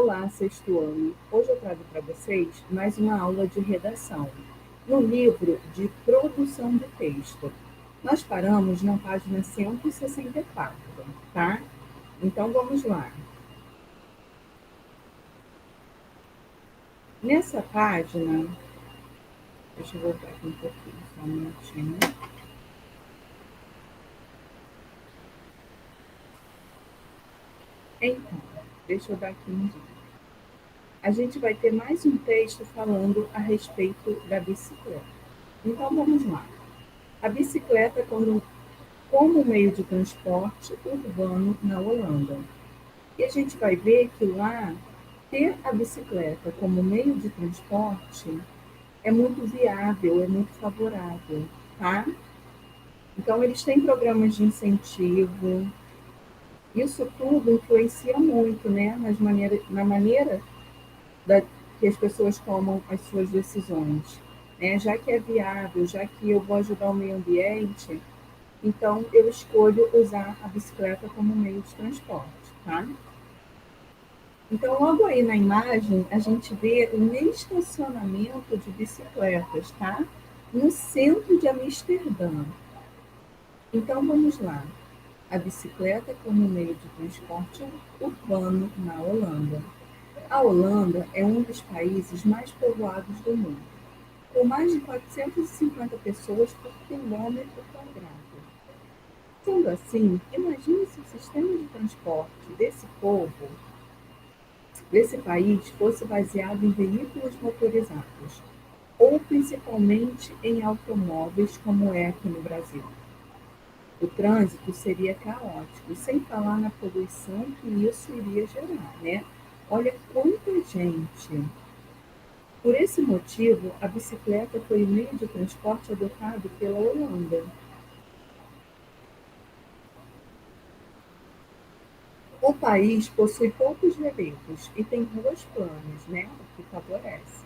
Olá, sexto ano. Hoje eu trago para vocês mais uma aula de redação, no livro de produção de texto. Nós paramos na página 164, tá? Então vamos lá. Nessa página, deixa eu voltar aqui um pouquinho, só um minutinho. Então, deixa eu dar aqui um dia. A gente vai ter mais um texto falando a respeito da bicicleta. Então vamos lá. A bicicleta como meio de transporte urbano na Holanda. E a gente vai ver que lá ter a bicicleta como meio de transporte é muito viável, é muito favorável, tá? Então eles têm programas de incentivo. Isso tudo influencia muito, né, na maneira da, que as pessoas tomam as suas decisões. Né? Já que é viável, já que eu vou ajudar o meio ambiente, então eu escolho usar a bicicleta como meio de transporte, tá? Então, logo aí na imagem, a gente vê um estacionamento de bicicletas, tá? No centro de Amsterdã. Então, vamos lá. A bicicleta como meio de transporte urbano na Holanda. A Holanda é um dos países mais povoados do mundo, com mais de 450 pessoas por quilômetro quadrado. Sendo assim, imagine se o sistema de transporte desse país, fosse baseado em veículos motorizados, ou principalmente em automóveis, como é aqui no Brasil. O trânsito seria caótico, sem falar na poluição que isso iria gerar, né? Olha quanta gente. Por esse motivo, a bicicleta foi o meio de transporte adotado pela Holanda. O país possui poucos relevos e tem ruas planas, né, o que favorece.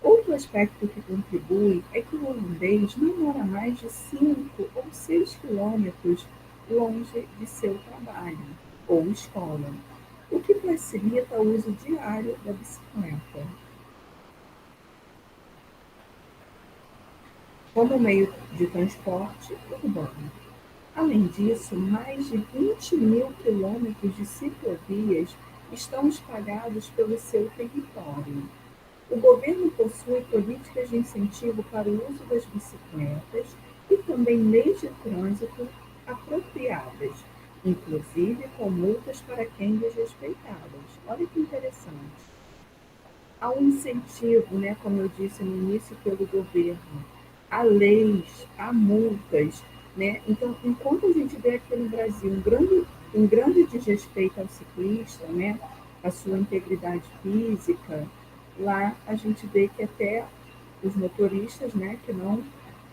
Outro aspecto que contribui é que o holandês não mora mais de 5 ou 6 quilômetros longe de seu trabalho ou escola, o que facilita o uso diário da bicicleta como meio de transporte urbano. Além disso, mais de 20.000 quilômetros de ciclovias estão espalhados pelo seu território. O governo possui políticas de incentivo para o uso das bicicletas e também leis de trânsito apropriadas, inclusive com multas para quem desrespeitá-las. Olha que interessante. Há um incentivo, né, como eu disse no início, pelo governo. Há leis, há multas. Né? Então, enquanto a gente vê aqui no Brasil um grande desrespeito ao ciclista, né, a sua integridade física, lá a gente vê que até os motoristas, né, que não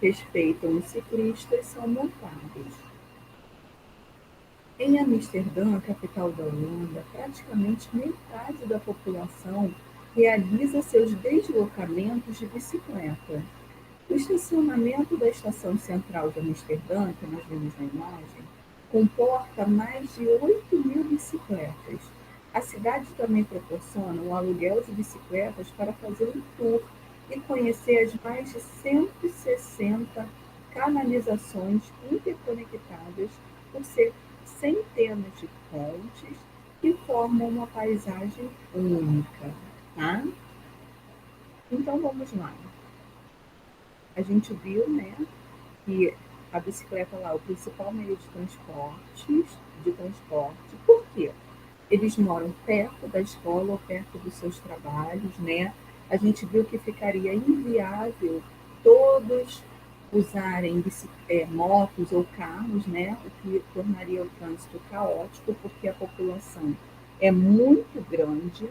respeitam os ciclistas são multados. Em Amsterdã, a capital da Holanda, praticamente metade da população realiza seus deslocamentos de bicicleta. O estacionamento da estação central de Amsterdã, que nós vimos na imagem, comporta mais de 8.000 bicicletas. A cidade também proporciona o aluguel de bicicletas para fazer um tour e conhecer as mais de 160 canalizações interconectadas por centenas de pontes que formam uma paisagem única. Tá? Então vamos lá. A gente viu, né, que a bicicleta lá é o principal meio de transporte. Por quê? Eles moram perto da escola ou perto dos seus trabalhos, né? A gente viu que ficaria inviável todos usarem motos ou carros, né? O que tornaria o trânsito caótico, porque a população é muito grande,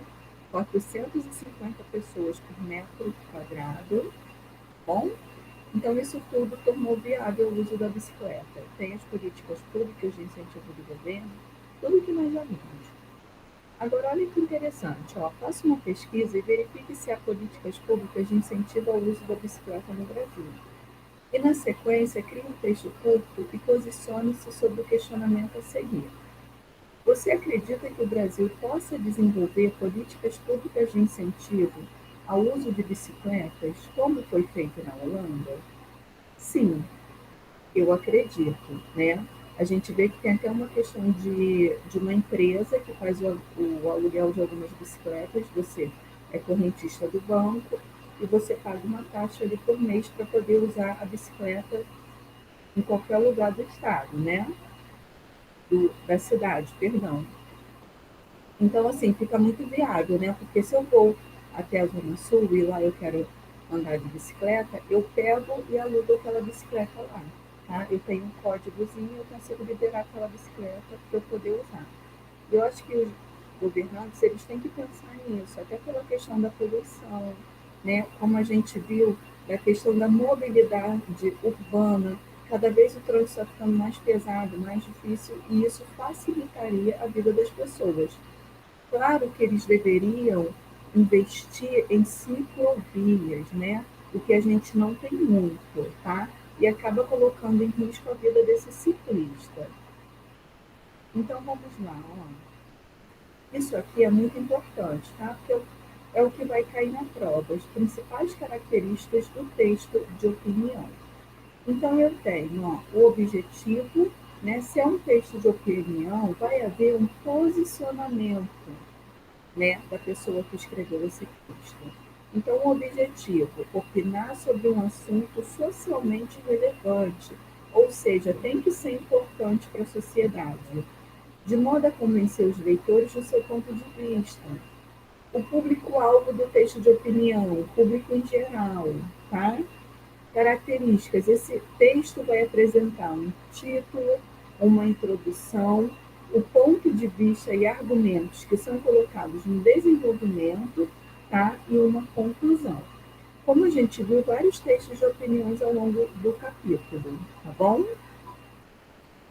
450 pessoas por metro quadrado, bom? Então, isso tudo tornou viável o uso da bicicleta. Tem as políticas públicas de incentivo do governo, tudo que nós já vimos. Agora, olha que interessante, ó, faça uma pesquisa e verifique se há políticas públicas de incentivo ao uso da bicicleta no Brasil. E, na sequência, crie um texto curto e posicione-se sobre o questionamento a seguir. Você acredita que o Brasil possa desenvolver políticas públicas de incentivo ao uso de bicicletas, como foi feito na Holanda? Sim, eu acredito, né? A gente vê que tem até uma questão de uma empresa que faz o aluguel de algumas bicicletas, você é correntista do banco e você paga uma taxa ali por mês para poder usar a bicicleta em qualquer lugar do estado, né? Da cidade, perdão. Então, assim, fica muito viável, né? Porque se eu vou até a Zona Sul e lá eu quero andar de bicicleta, eu pego e alugo aquela bicicleta lá, tá? Eu tenho um códigozinho e eu consigo liberar aquela bicicleta para eu poder usar. Eu acho que os governantes, eles têm que pensar nisso, até pela questão da poluição, né? Como a gente viu, da questão da mobilidade urbana, cada vez o trânsito está ficando mais pesado, mais difícil, e isso facilitaria a vida das pessoas. Claro que eles deveriam investir em ciclovias, né? O que a gente não tem muito, tá? E acaba colocando em risco a vida desse ciclista. Então vamos lá, ó. Isso aqui é muito importante, tá? Porque é o que vai cair na prova, as principais características do texto de opinião. Então eu tenho, ó, o objetivo, né? Se é um texto de opinião, vai haver um posicionamento, né, da pessoa que escreveu esse texto. Então, o objetivo, opinar sobre um assunto socialmente relevante, ou seja, tem que ser importante para a sociedade, de modo a convencer os leitores do seu ponto de vista. O público-alvo do texto de opinião, o público em geral, tá? Características: esse texto vai apresentar um título, uma introdução, o ponto de vista e argumentos que são colocados no desenvolvimento, tá? E uma conclusão. Como a gente viu, vários textos de opiniões ao longo do capítulo, tá bom?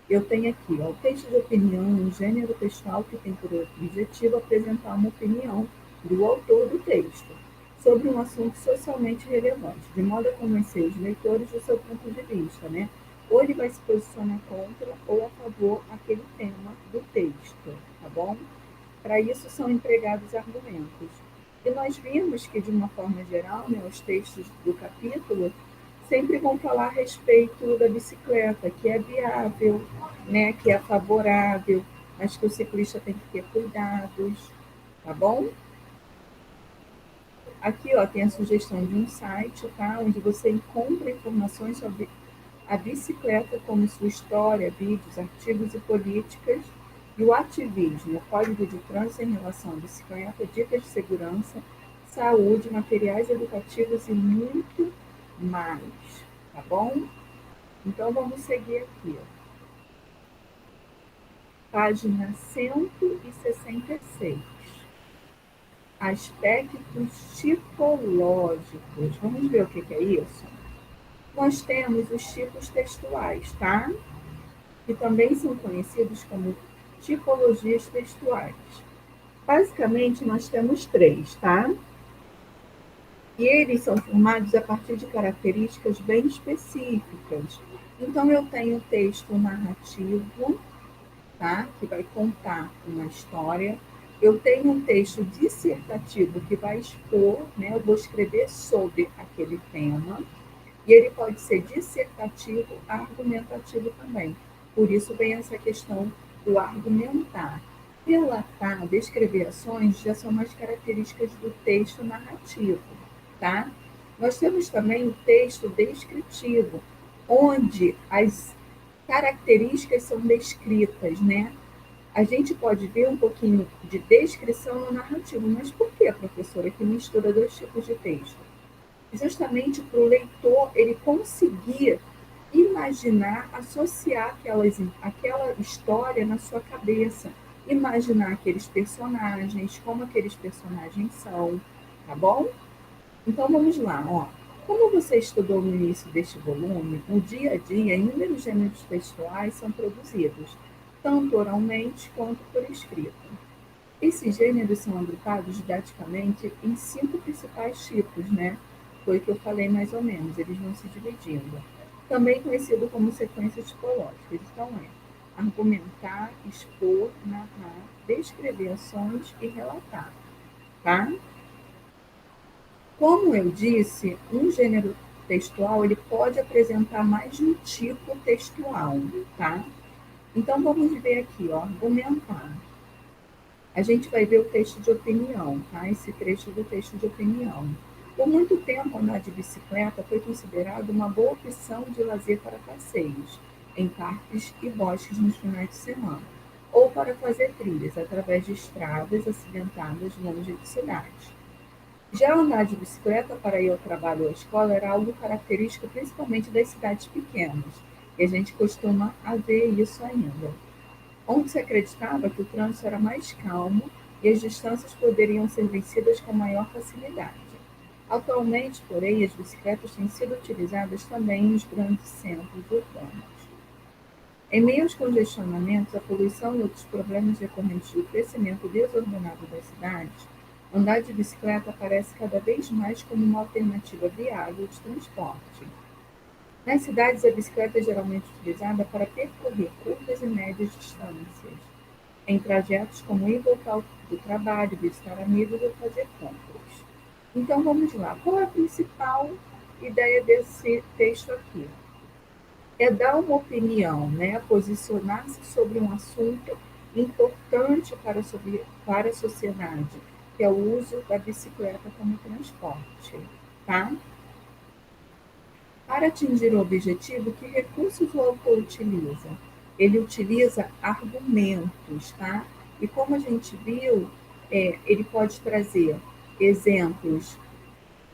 Eu tenho aqui, ó, o texto de opinião, um gênero textual que tem por objetivo apresentar uma opinião do autor do texto sobre um assunto socialmente relevante, de modo a convencer os leitores do seu ponto de vista, né? Ou ele vai se posicionar contra ou a favor aquele tema do texto, tá bom? Para isso são empregados argumentos. E nós vimos que, de uma forma geral, né, os textos do capítulo sempre vão falar a respeito da bicicleta, que é viável, né, que é favorável, mas que o ciclista tem que ter cuidados, tá bom? Aqui, ó, tem a sugestão de um site, tá, onde você encontra informações sobre a bicicleta, como sua história, vídeos, artigos e políticas, e o ativismo, o código de trânsito em relação à bicicleta, dicas de segurança, saúde, materiais educativos e muito mais, tá bom? Então, vamos seguir aqui, ó. Página 166. Aspectos tipológicos. Vamos ver o que é isso? Nós temos os tipos textuais, tá? Que também são conhecidos como tipologias textuais. Basicamente, nós temos três, tá? E eles são formados a partir de características bem específicas. Então, eu tenho texto narrativo, tá? Que vai contar uma história. Eu tenho um texto dissertativo que vai expor, né? Eu vou escrever sobre aquele tema. E ele pode ser dissertativo, argumentativo também. Por isso vem essa questão do argumentar. Relatar, descrever ações já são mais características do texto narrativo, tá? Nós temos também o texto descritivo, onde as características são descritas, né? A gente pode ver um pouquinho de descrição no narrativo, mas por que, professora, que mistura dois tipos de texto? Justamente para o leitor ele conseguir imaginar, associar aquela história na sua cabeça, imaginar aqueles personagens, como aqueles personagens são, tá bom? Então vamos lá, ó. Como você estudou no início deste volume, no dia a dia, inúmeros gêneros textuais são produzidos, tanto oralmente quanto por escrito. Esses gêneros são agrupados didaticamente em 5 principais tipos, né? Foi o que eu falei mais ou menos, eles vão se dividindo. Também conhecido como sequência tipológica. Então, é argumentar, expor, narrar, descrever ações e relatar, tá? Como eu disse, um gênero textual ele pode apresentar mais de um tipo textual, tá? Então vamos ver aqui, ó, argumentar. A gente vai ver o texto de opinião, tá? Esse trecho do texto de opinião. Por muito tempo, andar de bicicleta foi considerado uma boa opção de lazer para passeios em parques e bosques nos finais de semana, ou para fazer trilhas através de estradas acidentadas longe de cidades. Já andar de bicicleta para ir ao trabalho ou à escola era algo característico principalmente das cidades pequenas, e a gente costuma ver isso ainda, onde se acreditava que o trânsito era mais calmo e as distâncias poderiam ser vencidas com maior facilidade. Atualmente, porém, as bicicletas têm sido utilizadas também nos grandes centros urbanos. Em meio aos congestionamentos, a poluição e outros problemas decorrentes do crescimento desordenado das cidades, andar de bicicleta aparece cada vez mais como uma alternativa viável de transporte. Nas cidades, a bicicleta é geralmente utilizada para percorrer curtas e médias distâncias, em trajetos como ir e voltar do trabalho, visitar amigos ou fazer compras. Então vamos lá. Qual é a principal ideia desse texto aqui? É dar uma opinião, né? Posicionar-se sobre um assunto importante para a sociedade, que é o uso da bicicleta como transporte, tá? Para atingir o objetivo, que recursos o autor utiliza? Ele utiliza argumentos, tá? E como a gente viu, ele pode trazer exemplos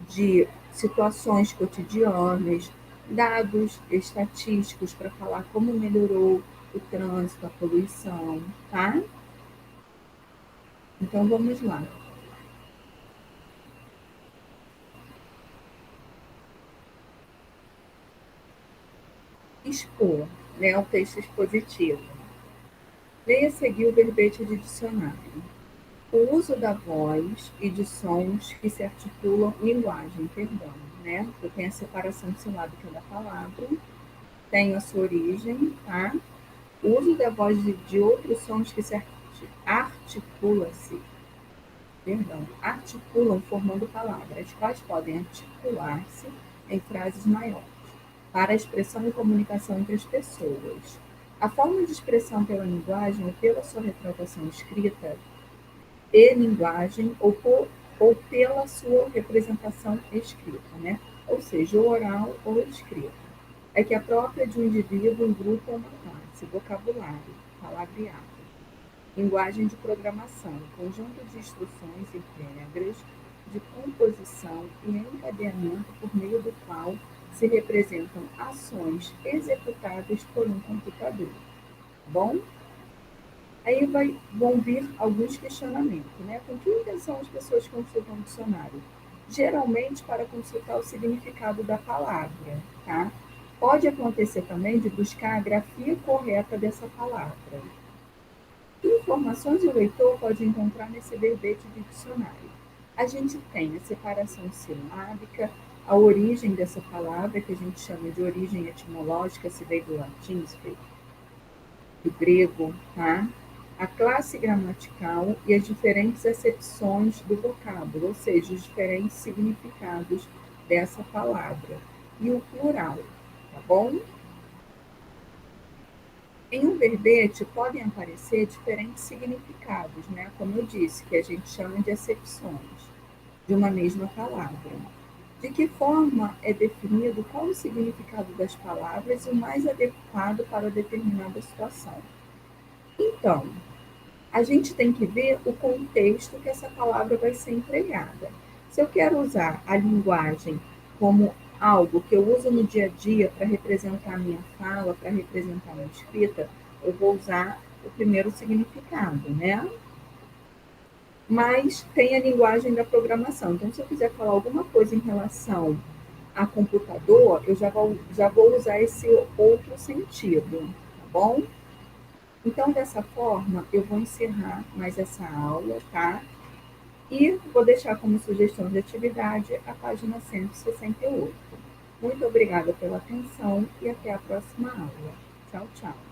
de situações cotidianas, dados estatísticos para falar como melhorou o trânsito, a poluição, tá? Então vamos lá. Expor, né, o texto expositivo. Leia a seguir o verbete de dicionário. O uso da voz e de sons que se articulam linguagem, perdão, né? Eu tenho a separação silábica da palavra, tenho a sua origem, tá? O uso da voz de outros sons que se articula-se, perdão, articulam formando palavras, quais podem articular-se em frases maiores, para a expressão e comunicação entre as pessoas. A forma de expressão pela linguagem ou pela sua retratação escrita e linguagem ou pela sua representação escrita, né? Ou seja, oral ou escrita. É que é própria de um indivíduo, um grupo ou uma classe, vocabulário, palavreado. Linguagem de programação, conjunto de instruções e regras de composição e encadeamento por meio do qual se representam ações executadas por um computador. Tá bom? Aí vão vir alguns questionamentos, né? Com que intenção as pessoas consultam o dicionário? Geralmente para consultar o significado da palavra, tá? Pode acontecer também de buscar a grafia correta dessa palavra. Que informações o leitor pode encontrar nesse verbete de dicionário? A gente tem a separação silábica, a origem dessa palavra, que a gente chama de origem etimológica, se veio do latim, se veio do grego, tá? A classe gramatical e as diferentes acepções do vocábulo, ou seja, os diferentes significados dessa palavra. E o plural, tá bom? Em um verbete podem aparecer diferentes significados, né? Como eu disse, que a gente chama de acepções de uma mesma palavra. De que forma é definido qual o significado das palavras e o mais adequado para determinada situação? Então, a gente tem que ver o contexto que essa palavra vai ser empregada. Se eu quero usar a linguagem como algo que eu uso no dia a dia para representar a minha fala, para representar a minha escrita, eu vou usar o primeiro significado, né? Mas tem a linguagem da programação. Então, se eu quiser falar alguma coisa em relação a computador, eu já vou usar esse outro sentido, tá bom? Então, dessa forma, eu vou encerrar mais essa aula, tá? E vou deixar como sugestão de atividade a página 168. Muito obrigada pela atenção e até a próxima aula. Tchau, tchau.